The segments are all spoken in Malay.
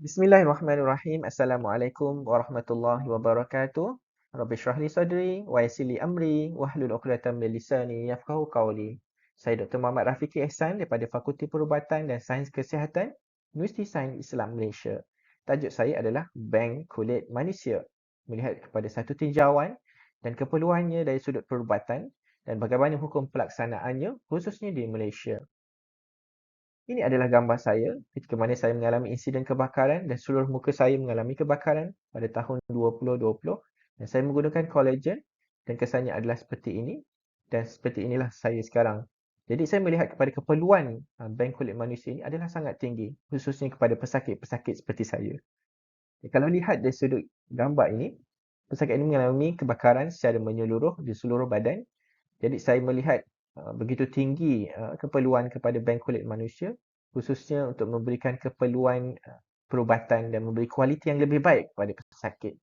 Bismillahirrahmanirrahim. Assalamualaikum warahmatullahi wabarakatuh. Rabbi shrah li sadri wa yassir li amri wahlul 'uqdatam min lisani yafqahu qawli. Saya Dr. Muhammad Rafiki Ehsan daripada Fakulti Perubatan dan Sains Kesihatan, Universiti Sains Islam Malaysia. Tajuk saya adalah Bank Kulit Manusia. Melihat kepada satu tinjauan dan keperluannya dari sudut perubatan dan bagaimana hukum pelaksanaannya khususnya di Malaysia. Ini adalah gambar saya ketika mana saya mengalami insiden kebakaran dan seluruh muka saya mengalami kebakaran pada tahun 2020 dan saya menggunakan collagen dan kesannya adalah seperti ini dan seperti inilah saya sekarang. Jadi saya melihat kepada keperluan bank kulit manusia ini adalah sangat tinggi khususnya kepada pesakit-pesakit seperti saya. Kalau lihat dari sudut gambar ini, pesakit ini mengalami kebakaran secara menyeluruh di seluruh badan. Jadi saya melihat begitu tinggi keperluan kepada bank kulit manusia khususnya untuk memberikan keperluan perubatan dan memberi kualiti yang lebih baik kepada pesakit.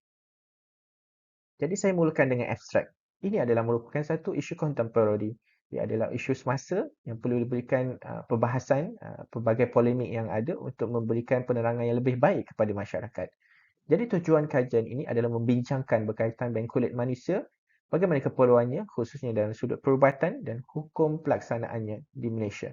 Jadi saya mulakan dengan abstrak. Ini adalah merupakan satu isu contemporary. Ia adalah isu semasa yang perlu diberikan perbahasan pelbagai polemik yang ada untuk memberikan penerangan yang lebih baik kepada masyarakat. Jadi tujuan kajian ini adalah membincangkan berkaitan bank kulit manusia, bagaimana keperluannya khususnya dalam sudut perubatan dan hukum pelaksanaannya di Malaysia.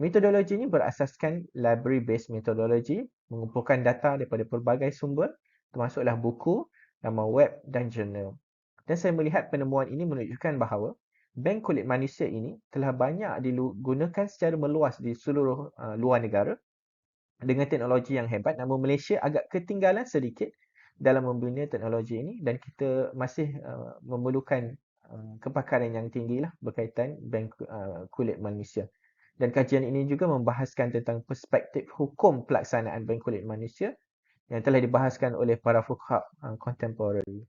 Metodologi ini berasaskan library-based methodology, mengumpulkan data daripada pelbagai sumber, termasuklah buku, laman web dan jurnal. Dan saya melihat penemuan ini menunjukkan bahawa bank kulit manusia ini telah banyak digunakan secara meluas di seluruh luar negara dengan teknologi yang hebat, namun Malaysia agak ketinggalan sedikit dalam membina teknologi ini dan kita masih memerlukan kepakaran yang tinggilah berkaitan bank kulit manusia. Dan kajian ini juga membahaskan tentang perspektif hukum pelaksanaan bank kulit manusia yang telah dibahaskan oleh para fuqaha contemporary.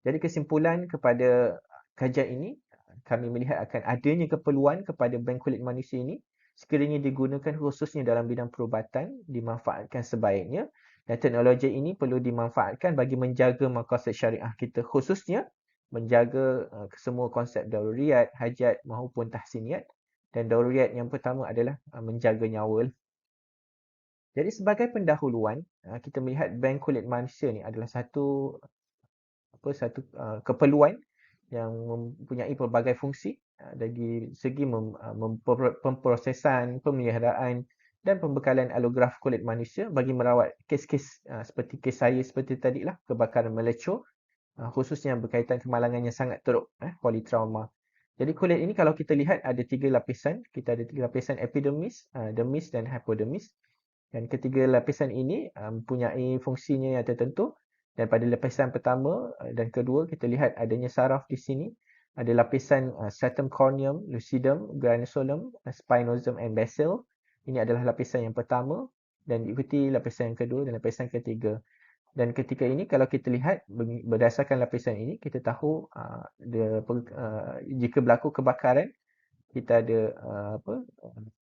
Jadi kesimpulan kepada kajian ini, kami melihat akan adanya keperluan kepada bank kulit manusia ini sekiranya digunakan khususnya dalam bidang perubatan, dimanfaatkan sebaiknya dan teknologi ini perlu dimanfaatkan bagi menjaga maqasid syariah kita khususnya menjaga semua konsep daruriyat, hajat maupun tahsiniat dan daruriyat yang pertama adalah menjaga nyawa. Jadi sebagai pendahuluan, kita melihat bank kulit manusia ni adalah satu keperluan yang mempunyai pelbagai fungsi dari segi pemprosesan, pemeliharaan dan pembekalan alograf kulit manusia bagi merawat kes-kes seperti kes saya seperti tadilah kebakaran melecur khususnya berkaitan kemalangan yang sangat teruk, politrauma. Jadi kulit ini kalau kita lihat ada 3 lapisan. Kita ada 3 lapisan epidermis, dermis dan hypodermis. Dan ketiga lapisan ini mempunyai fungsinya yang tertentu. Dan pada lapisan pertama dan kedua kita lihat adanya saraf di sini. Ada lapisan stratum corneum, lucidum, granulosom, spinosum and basal. Ini adalah lapisan yang pertama dan diikuti lapisan yang kedua dan lapisan ketiga. Dan ketika ini kalau kita lihat berdasarkan lapisan ini kita tahu jika berlaku kebakaran kita ada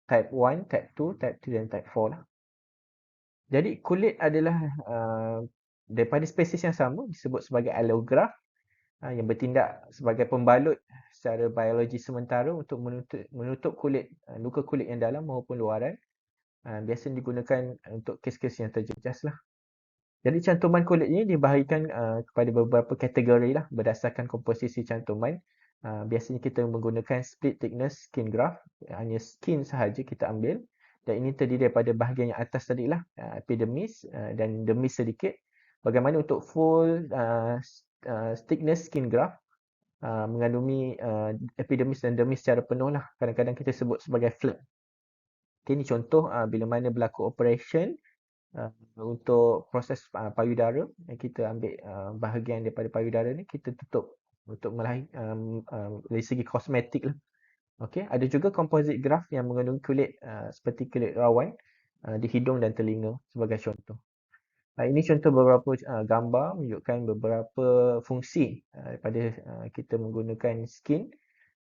type 1, type 2, type 3 dan type 4 lah. Jadi kulit adalah daripada spesies yang sama disebut sebagai allograph yang bertindak sebagai pembalut secara biologi sementara untuk menutup kulit, luka kulit yang dalam maupun luaran. Biasanya digunakan untuk kes-kes yang terjejas lah. Jadi cantuman kulit ini dibahagikan kepada beberapa kategori lah berdasarkan komposisi cantuman. Biasanya kita menggunakan split thickness skin graft, hanya skin sahaja kita ambil dan ini terdiri daripada bahagian yang atas tadilah epidermis dan dermis sedikit. Bagaimana untuk full thickness skin graft mengandungi epidermis dan dermis secara penuh lah. Kadang-kadang kita sebut sebagai flat. Okay, ini contoh bila mana berlaku operation untuk proses payudara, kita ambil bahagian daripada payudara ni kita tutup untuk dari segi kosmetik lah. Okey, ada juga composite graft yang mengandungi kulit seperti kulit rawan di hidung dan telinga sebagai contoh. Ini contoh beberapa gambar menunjukkan beberapa fungsi daripada kita menggunakan skin.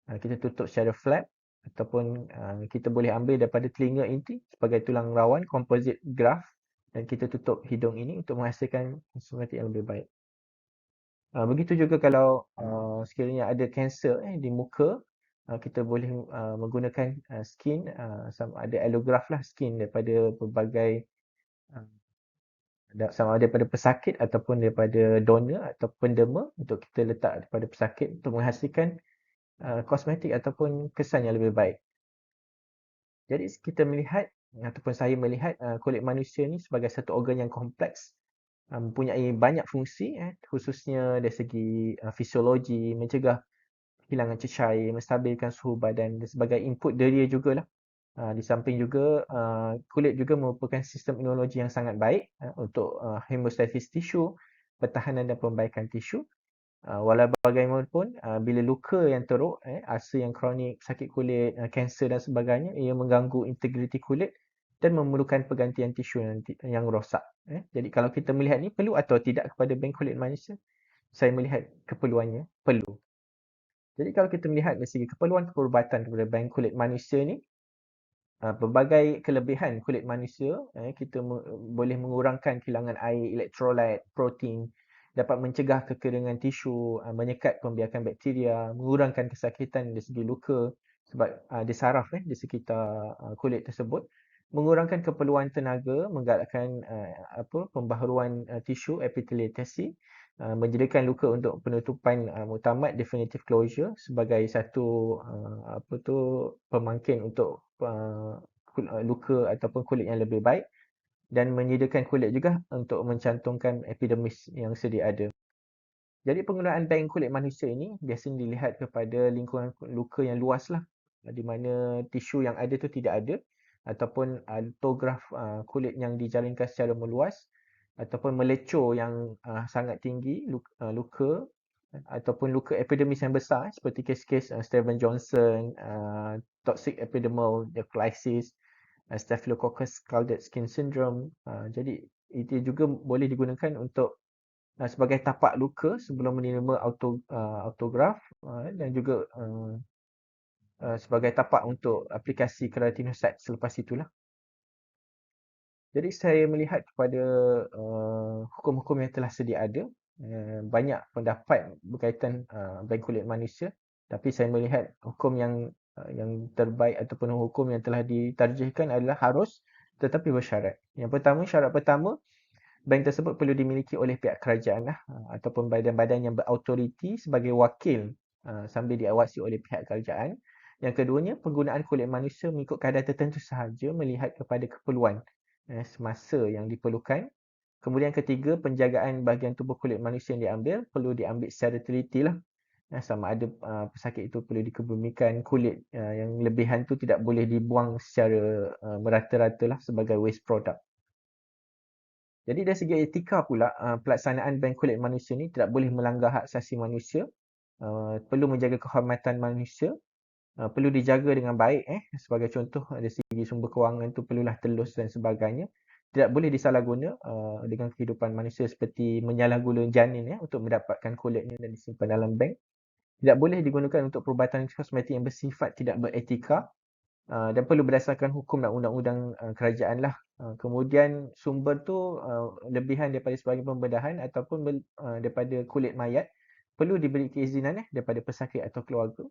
Kita tutup secara flat ataupun kita boleh ambil daripada telinga inti sebagai tulang rawan composite graft dan kita tutup hidung ini untuk menghasilkan kosmetik yang lebih baik. Begitu juga kalau sekiranya ada kanser di muka, kita boleh menggunakan skin, ada allograph lah skin daripada pelbagai sama ada daripada pesakit ataupun daripada donor atau penderma untuk kita letak daripada pesakit untuk menghasilkan kosmetik ataupun kesan yang lebih baik. Jadi kita melihat ataupun saya melihat kulit manusia ni sebagai satu organ yang kompleks, mempunyai banyak fungsi, khususnya dari segi fisiologi, mencegah hilangan cecair, menstabilkan suhu badan dan sebagai input deria jugalah. Di samping juga kulit juga merupakan sistem imunologi yang sangat baik untuk hemostasis tisu, pertahanan dan pembaikan tisu. Walau bagaimanapun, bila luka yang teruk, ulcer yang kronik, sakit kulit, kanser dan sebagainya, ia mengganggu integriti kulit dan memerlukan pergantian tisu yang rosak. Jadi kalau kita melihat ni perlu atau tidak kepada bank kulit manusia, saya melihat keperluannya perlu. Jadi kalau kita melihat dari segi keperluan perubatan kepada bank kulit manusia ni, pelbagai kelebihan kulit manusia, kita boleh mengurangkan kehilangan air, elektrolit, protein, dapat mencegah kekeringan tisu, menyekat pembiakan bakteria, mengurangkan kesakitan dari segi luka sebab ada saraf di sekitar kulit tersebut, mengurangkan keperluan tenaga, menggalakkan pembaharuan tisu epitelialisasi, menyediakan luka untuk penutupan muktamad definitive closure sebagai satu pemangkin untuk luka ataupun kulit yang lebih baik, dan menyediakan kulit juga untuk mencantumkan epidermis yang sedia ada. Jadi penggunaan bank kulit manusia ini biasanya dilihat kepada lingkungan luka yang luas lah, di mana tisu yang ada tu tidak ada, ataupun litograf kulit yang dijalinkan secara meluas, ataupun melecur yang sangat tinggi, luka ataupun luka epidermis yang besar seperti kes-kes Steven Johnson, toxic epidermal necrolysis, Staphylococcus scalded skin syndrome. Jadi itu juga boleh digunakan untuk sebagai tapak luka sebelum menerima autograf, dan juga sebagai tapak untuk aplikasi keratinocyte selepas itulah. Jadi saya melihat kepada hukum-hukum yang telah sedia ada, banyak pendapat berkaitan bank kulit manusia, tapi saya melihat hukum yang terbaik ataupun hukum yang telah ditarjihkan adalah harus tetapi bersyarat. Yang pertama, syarat pertama, bank tersebut perlu dimiliki oleh pihak kerajaan ataupun badan-badan yang berautoriti sebagai wakil sambil diawasi oleh pihak kerajaan. Yang keduanya, penggunaan kulit manusia mengikut kadar tertentu sahaja melihat kepada keperluan semasa yang diperlukan. Kemudian ketiga, penjagaan bahagian tubuh kulit manusia yang diambil perlu diambil secara teliti lah. Sama ada pesakit itu perlu dikebumikan, kulit yang lebihan tu tidak boleh dibuang secara merata-rata lah sebagai waste product. Jadi dari segi etika pula, pelaksanaan bank kulit manusia ni tidak boleh melanggar hak asasi manusia, perlu menjaga kehormatan manusia, perlu dijaga dengan baik. Sebagai contoh, dari segi sumber kewangan tu perlulah telus dan sebagainya. Tidak boleh disalahguna dengan kehidupan manusia seperti menyalahguna janin untuk mendapatkan kulitnya dan disimpan dalam bank. Tidak boleh digunakan untuk perubatan kosmetik yang bersifat tidak beretika, dan perlu berdasarkan hukum dan undang-undang kerajaan lah. Kemudian sumber tu lebihan daripada sebagai pembedahan ataupun daripada kulit mayat perlu diberi keizinan daripada pesakit atau keluarga.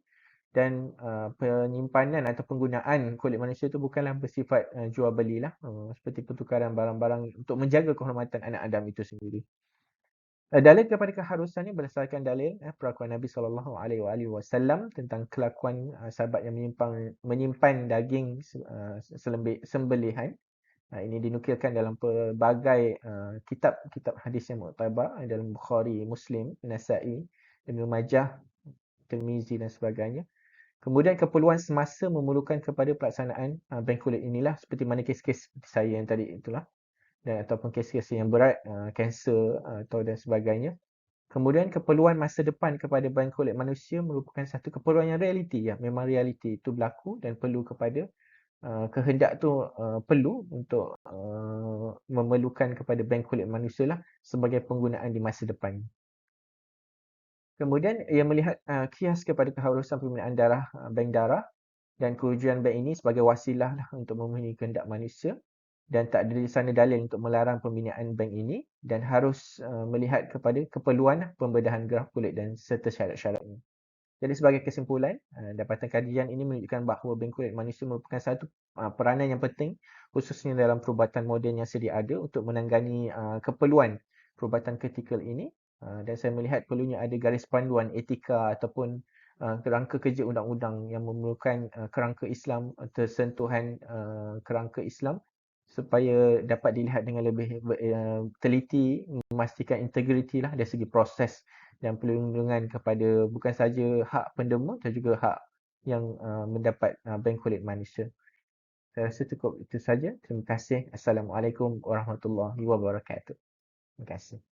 Dan penyimpanan atau penggunaan kulit manusia itu bukanlah bersifat jual belilah, seperti pertukaran barang-barang untuk menjaga kehormatan anak Adam itu sendiri. Dalil kepada keharusan ini berdasarkan dalil perakuan Nabi SAW tentang kelakuan sahabat yang menyimpan daging sembelihan. Ini dinukilkan dalam pelbagai kitab-kitab hadis yang muktabar dalam Bukhari, Muslim, Nasa'i, Ibnu Majah, Tirmizi dan sebagainya. Kemudian keperluan semasa memerlukan kepada pelaksanaan bank kulit inilah, seperti mana kes-kes seperti saya yang tadi itulah, dan ataupun kes-kes yang berat, kanser atau dan sebagainya. Kemudian keperluan masa depan kepada bank kulit manusia merupakan satu keperluan yang realiti, memang realiti itu berlaku dan perlu kepada kehendak tu perlu untuk memerlukan kepada bank kulit manusia lah sebagai penggunaan di masa depan. Kemudian ia melihat kias kepada keharusan pembinaan darah, bank darah, dan kewujudan bank ini sebagai wasilah lah untuk memenuhi kehendak manusia, dan tak ada di sana dalil untuk melarang pembinaan bank ini, dan harus melihat kepada keperluan pembedahan graf kulit dan serta syarat-syaratnya. Jadi sebagai kesimpulan, dapatan kajian ini menunjukkan bahawa bank kulit manusia merupakan satu peranan yang penting khususnya dalam perubatan moden yang sedia ada untuk menangani keperluan perubatan kritikal ini. Dan saya melihat perlunya ada garis panduan etika ataupun kerangka kerja undang-undang yang memerlukan kerangka Islam, tersentuhan kerangka Islam supaya dapat dilihat dengan lebih teliti, memastikan integriti lah dari segi proses dan perlindungan kepada bukan saja hak pendemur dan juga hak yang mendapat bank kulit manusia. Saya rasa cukup itu saja. Terima kasih. Assalamualaikum warahmatullahi wabarakatuh. Terima kasih.